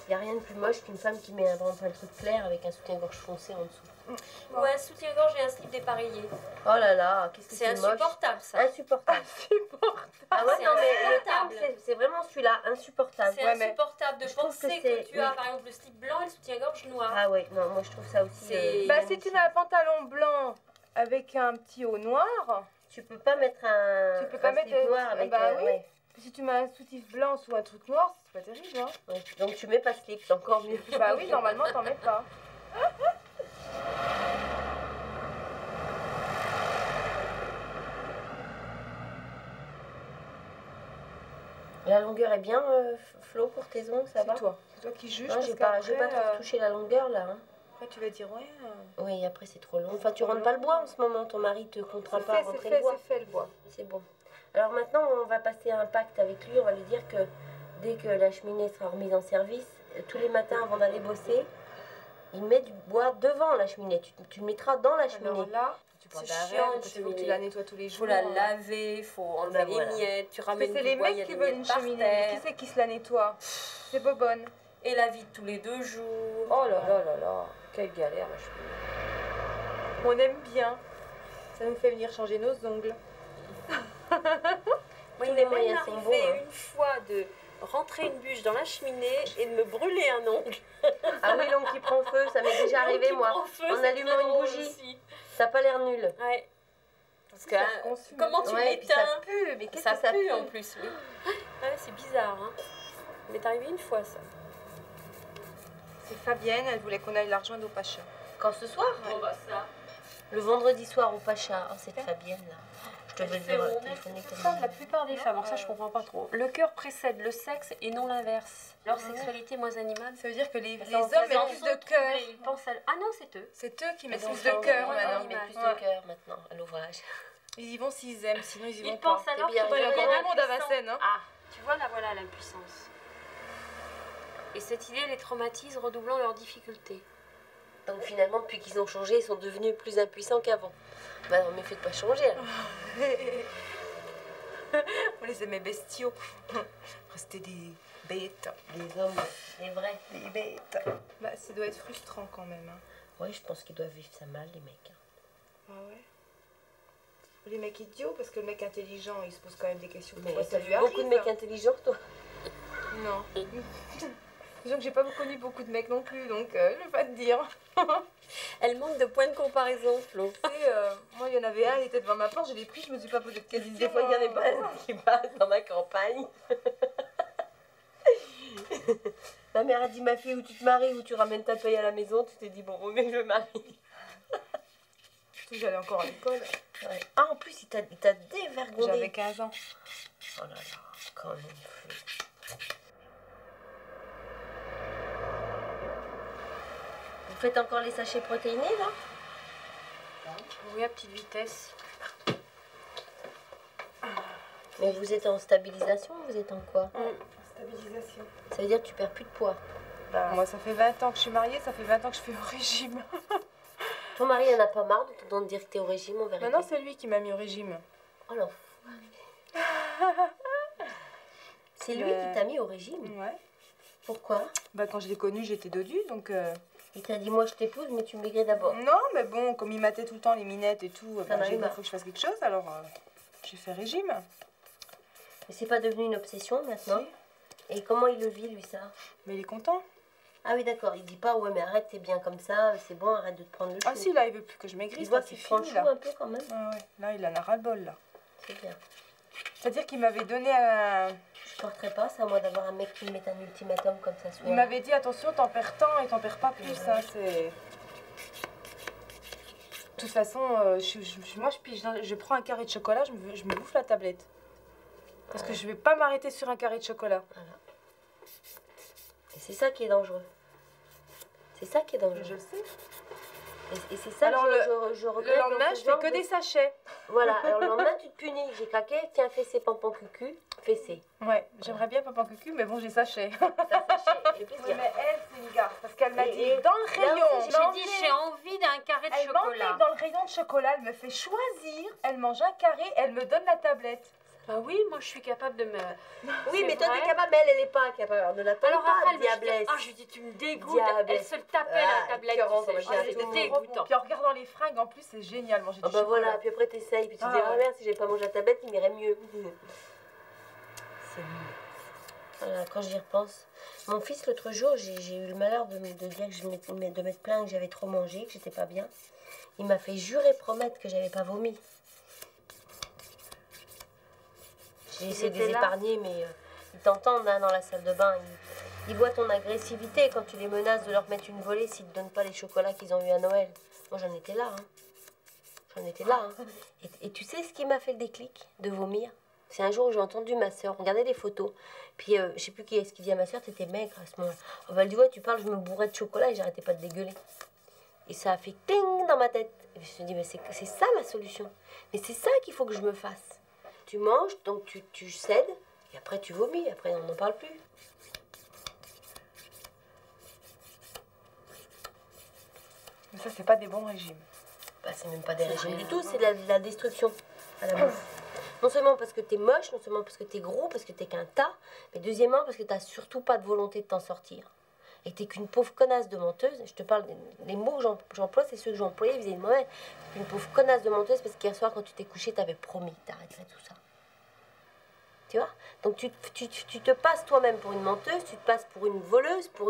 qu'il n'y a rien de plus moche qu'une femme qui met vraiment un truc clair avec un soutien-gorge foncé en dessous. Ou un soutien-gorge et un slip dépareillé. Oh là là, qu'est-ce que C'est c'est moche. insupportable ça. Insupportable. Ah ouais, C'est non mais le terme insupportable. c'est vraiment celui-là, insupportable. C'est Ouais, mais- insupportable de je trouve penser que tu as oui. par exemple le slip blanc et le soutien-gorge noir. Ah ouais, non, moi je trouve ça aussi... C'est- Bah si tu mets un pantalon blanc avec un petit haut noir, Tu peux pas mettre un... Tu peux pas un mettre slip de- noir avec... bah oui. ouais. si tu mets un soutif blanc sous un truc noir, c'est pas terrible, hein. Ouais. Donc tu mets pas slip, c'est encore mieux. Bah oui, normalement t'en mets pas. La longueur est bien, Flo, pour tes ongles, ça va? C'est toi qui juges. Non, parce j'ai pas qu'après, trop touché la longueur là. Hein. Après tu vas dire ouais. Oui, après c'est trop long. Enfin, tu rentres pas le bois en ce moment, ton mari te comptera pas à rentrer le bois. c'est fait le bois. C'est bon. Alors maintenant, on va passer un pacte avec lui. On va lui dire que dès que la cheminée sera remise en service, tous les matins avant d'aller bosser, il met du bois devant la cheminée. Tu le mettras dans la cheminée. Alors là, tu prends C'est ta chiant, règle, une parce qu'il faut que tu cheminée. la nettoies tous les Faut jours. la laver, faut enlever les voilà. miettes, tu Mais ramènes c'est du les bois, il y mecs a qui des veulent une miettes par cheminée. Mais qui terre. c'est qui se la nettoie? C'est bobonne. Et la vide tous les 2 jours. Oh là là là là, quelle galère la cheminée. On aime bien. Ça nous fait venir changer nos ongles. Moi, Tous il les m'est même moyens sont arrivé bons, hein. une fois de rentrer une bûche dans la cheminée et de me brûler un ongle. Ah oui, l'ongle qui prend feu, ça m'est déjà arrivé moi. En allumant une bougie. Ça n'a pas l'air nul. Ouais. Parce que Ça hein, consume. comment tu Ouais, et puis ça l'éteins? pue, mais qu'est-ce Ça que ça pue pue en plus, oui. Ouais, c'est bizarre, hein. Ça m'est arrivé une fois ça. C'est Fabienne, elle voulait qu'on aille la rejoindre au Pacha. Quand ce soir? Bon bah ça. Le vendredi soir au Pacha. Oh, cette Fabienne là. Je devais fait le mon téléphoner Ça, la plupart des femmes, alors ça je comprends pas trop. Le cœur précède le sexe et non l'inverse. Leur sexualité moins animale. Ça veut dire que les Parce hommes qu'ils mettent en plus sont de cœur. troublés, ils pensent à... Ah non, c'est eux. C'est eux qui mettent Ils ont plus de changé, cœur ouais, maintenant. ils mettent plus Ouais. de cœur maintenant à l'ouvrage. Ils y vont s'ils aiment, sinon ils y vont Ils pas. pensent alors bien, qu'il Il y a devient encore du monde à impuissant. Vincennes, hein. Ah, tu vois, là voilà l'impuissance. Et cette idée les traumatise, redoublant leurs difficultés. Donc finalement, depuis qu'ils ont changé, ils sont devenus plus impuissants qu'avant. Bah non, mais faites pas changer. Alors. On les aimait bestiaux. Rester des bêtes. Les hommes, les vrais. Des bêtes. Bah, ça doit être frustrant quand même. Hein. Oui, je pense qu'ils doivent vivre ça mal, les mecs. Ah ouais. Les mecs idiots, parce que le mec intelligent, il se pose quand même des questions. Mais Pourquoi ça t'as lui vu beaucoup de arrive, mecs hein. intelligents, toi? Non. Disons que j'ai pas connu beaucoup de mecs non plus, donc je vais pas te dire. Elle manque de points de comparaison, Flo. Tu sais, moi, il y en avait un, il était devant ma porte, je l'ai pris, je me suis pas posé de questions. Des fois, il y en a pas qui passent dans ma campagne. Ma mère a dit, ma fille, où tu te maries, où tu ramènes ta paye à la maison, tu t'es dit, bon, mais je me marie. Surtout que j'allais encore à l'école. Ouais. Ah, en plus, il t'a dévergondé. J'avais 15 ans. Oh là là, quand même. Vous faites encore les sachets protéinés, là? Oui, à petite vitesse. Mais vous êtes en stabilisation, vous êtes en quoi? Stabilisation. Ça veut dire que tu perds plus de poids. Bah, moi, ça fait 20 ans que je suis mariée, ça fait 20 ans que je fais au régime. Ton mari en a pas marre de te dire que t'es au régime, en vérité? Maintenant, c'est lui qui m'a mis au régime. Oh l'enfoiré. C'est lui Mais- qui t'a mis au régime? Ouais. Pourquoi? Bah, quand je l'ai connu, j'étais dodue, donc... Il t'a dit, moi je t'épouse, mais tu maigris d'abord. Non, mais bon, comme il matait tout le temps les minettes et tout, Ça m'a j'ai eu dit, marre. il faut que je fasse quelque chose, alors j'ai fait régime. Mais c'est pas devenu une obsession maintenant? Et comment il le vit, lui, ça? Mais il est content. Ah oui, d'accord, il dit pas, ouais, mais arrête, t'es bien comme ça, c'est bon, arrête de te prendre le chou. Ah si, là, il veut plus que je Il maigrisse, voit là, c'est qu'il te prend le fini, chou là. un peu quand même. Ah ouais, là, il en a ras-le-bol, là. C'est bien. C'est-à-dire qu'il m'avait donné un... Je porterais pas ça, moi, d'avoir un mec qui me mette un ultimatum comme ça. Il m'avait dit, attention, t'en perds tant et t'en perds pas plus, hein, c'est... De toute façon, moi, je prends un carré de chocolat, je me bouffe la tablette. Parce que je vais pas m'arrêter sur un carré de chocolat. Voilà. Et c'est ça qui est dangereux. C'est ça qui est dangereux. Je le sais. Et c'est ça Alors, que le je regrette. Le lendemain, dans ce je fais genre que de- des sachets. Voilà, alors le lendemain, tu te punis. J'ai craqué, tiens, fessé, pampon, cucu, fessé. Ouais, j'aimerais bien papa cucu, mais bon, j'ai sachets. Ça, c'est chez- Oui, mais elle, c'est une garce, parce qu'elle m'a Et- dit, et- dans le là rayon, aussi, J'ai dit, j'ai envie d'un carré de elle m'emmène chocolat. dans le rayon de chocolat, elle me fait choisir, elle mange un carré, elle me donne la tablette. Ah oui, moi je suis capable de me... Oui, mais toi, vrai. t'es capable, mais elle n'est pas capable. Ne l'attends Alors pas, après, elle me dit, diablesse. ah, je lui dis, tu me dégoûtes. Elle Diablesse. se le tapait Ah, la tablette. écœurant, Tu sais, ça je m'a dis, dit, c'est tout dégoûtant. Puis en regardant les fringues, en plus, c'est génial, manger Ah du bah chocolat. voilà, puis après t'essayes, puis tu Ah, te dis, ah ouais. merde, si j'avais pas mangé la tablette, il m'irait mieux. C'est nul. Voilà, quand j'y repense. Mon fils, l'autre jour, j'ai eu le malheur de dire que de mettre plein, que j'avais trop mangé, que j'étais pas bien. Il m'a fait jurer, promettre que j'avais pas vomi. J'ai essayé de les épargner, mais ils t'entendent hein, dans la salle de bain. Ils voient ton agressivité quand tu les menaces de leur mettre une volée s'ils ne te donnent pas les chocolats qu'ils ont eu à Noël. Moi, j'en étais là. Hein. J'en étais là. Hein. Et tu sais ce qui m'a fait le déclic de vomir? C'est un jour où j'ai entendu ma soeur regarder les photos. Puis, je sais plus qui est-ce qui dit à ma soeur, t'étais maigre à ce moment-là. Oh, bah, elle dit, ouais, tu parles, je me bourrais de chocolat et j'arrêtais pas de dégueuler. Et ça a fait cling dans ma tête. Et je me suis dit, mais c'est ça ma solution. Mais c'est ça qu'il faut que je me fasse. Tu manges, donc tu cèdes, et après tu vomis, après on n'en parle plus. Mais ça, c'est pas des bons régimes. Bah, c'est même pas des régimes du tout, c'est de la destruction à la bouffe. Non seulement parce que t'es moche, non seulement parce que t'es gros, parce que t'es qu'un tas, mais deuxièmement parce que t'as surtout pas de volonté de t'en sortir. Et t'es qu'une pauvre connasse de menteuse. Je te parle des mots que j'emploie, c'est ceux que j'ai employés vis-à-vis de moi-même. Une pauvre connasse de menteuse parce qu'hier soir, quand tu t'es couché, t'avais promis que t'arrêterais tout ça. Tu vois? Donc tu te passes toi-même pour une menteuse, tu te passes pour une voleuse, pour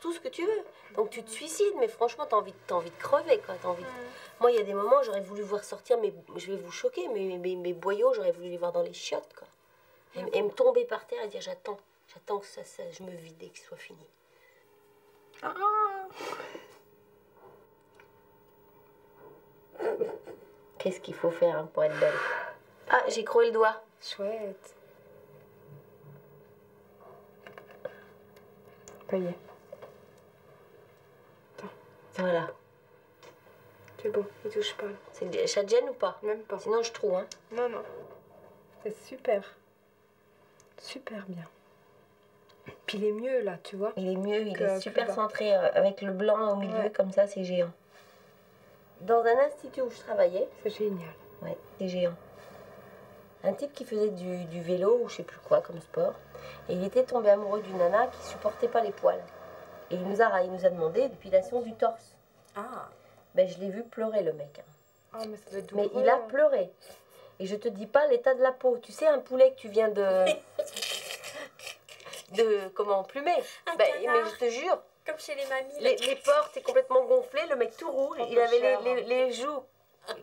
tout ce que tu veux. Donc tu te suicides, mais franchement, t'as envie de crever, quoi. Moi, il y a des moments, j'aurais voulu voir sortir, mais je vais vous choquer, mes boyaux, j'aurais voulu les voir dans les chiottes, quoi. Et me tomber par terre et dire, j'attends que ça, je me vide et que ce soit fini. Ah. Qu'est-ce qu'il faut faire hein, pour être belle? Ah, j'ai croé le doigt. Chouette. Ça y est. Voilà. C'est bon, il touche pas. Ça te gêne ou pas? Même pas. Sinon, je trouve. Hein. Non, non. C'est super. Super bien. Puis il est mieux là, tu vois. Il est mieux, il est super bas. centré avec le blanc au milieu, Ouais. comme ça, c'est géant. Dans un institut où je travaillais, C'est génial. ouais, c'est géant. Un type qui faisait du vélo ou je sais plus quoi comme sport, et il était tombé amoureux d'une nana qui supportait pas les poils. Et il nous a demandé l'épilation du torse. Ah. Ben, je l'ai vu pleurer le mec. Hein. Ah, mais ça doit être Mais douloureux. il a pleuré. Et je te dis pas l'état de la peau. Tu sais, un poulet que tu viens de comment plumer. Un Ben, canard. mais je te jure, Comme chez les mamies. les portes étaient complètement gonflées, le mec tout rouge, Oh, il avait cher. les joues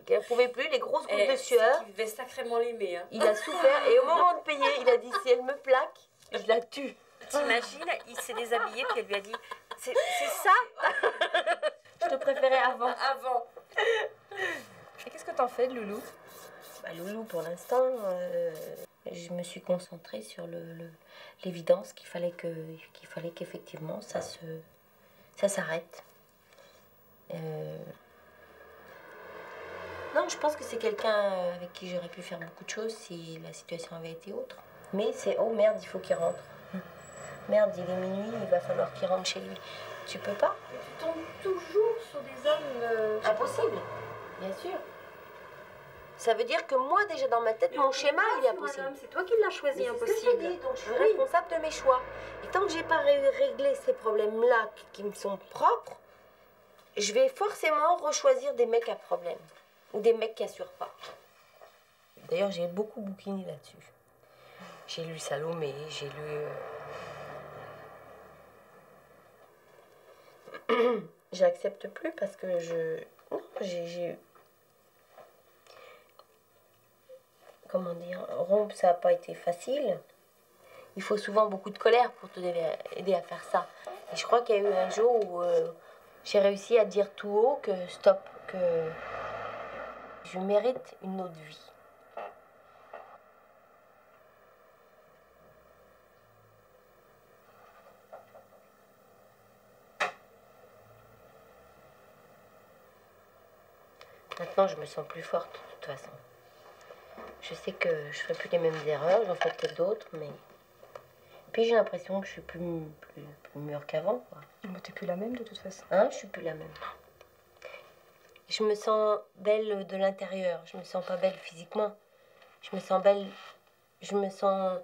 qu'il ne pouvait plus, les grosses gouttes de sueur. Il devait sacrément l'aimer. Hein. Il a souffert et au moment de payer, il a dit si elle me plaque, je la tue. T'imagines, il s'est déshabillé puis elle lui a dit, c'est ça Je te préférais avant. avant. Et qu'est-ce que t'en fais de Loulou? Bah, Loulou, pour l'instant, je me suis concentrée sur l'évidence qu'il fallait qu'effectivement ça s'arrête. Non, je pense que c'est quelqu'un avec qui j'aurais pu faire beaucoup de choses si la situation avait été autre. Mais c'est oh merde, il faut qu'il rentre. Merde, il est minuit, il va falloir qu'il rentre chez lui. Tu peux pas? Mais tu tombes toujours sur des hommes... Impossible, bien sûr. Ça veut dire que moi, déjà dans ma tête, mon schéma, il est impossible. Madame, c'est toi qui l'as choisi Mais c'est ce que je impossible. te dis, donc je suis responsable de mes choix. Et tant que j'ai pas réglé ces problèmes-là qui me sont propres, je vais forcément rechoisir des mecs à problème. Ou des mecs qui assurent pas. D'ailleurs, j'ai beaucoup bouquiné là-dessus. J'ai lu Salomé, j'ai lu... J'accepte plus parce que non, j'ai... Comment dire, rompre, ça n'a pas été facile. Il faut souvent beaucoup de colère pour te aider à faire ça. Et je crois qu'il y a eu un jour où j'ai réussi à dire tout haut que stop, que je mérite une autre vie. Maintenant, je me sens plus forte, de toute façon. Je sais que je ferai plus les mêmes erreurs, j'en ferai peut-être d'autres, mais... Puis j'ai l'impression que je suis plus mûre qu'avant, quoi. Mais t'es plus la même de toute façon. Hein, je suis plus la même. Je me sens belle de l'intérieur, je me sens pas belle physiquement. Je me sens belle je me sens...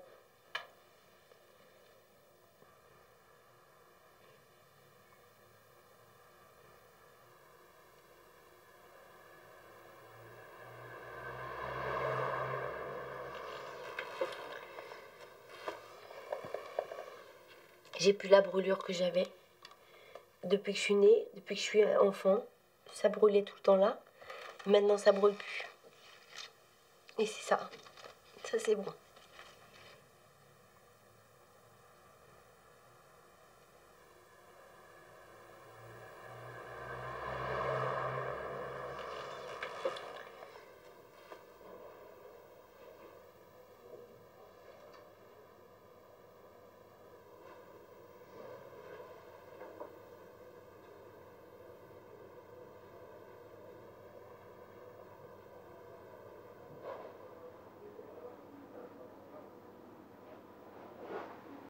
J'ai plus la brûlure que j'avais depuis que je suis née, depuis que je suis enfant. Ça brûlait tout le temps là. Maintenant, ça brûle plus. Et c'est ça. Ça, c'est bon.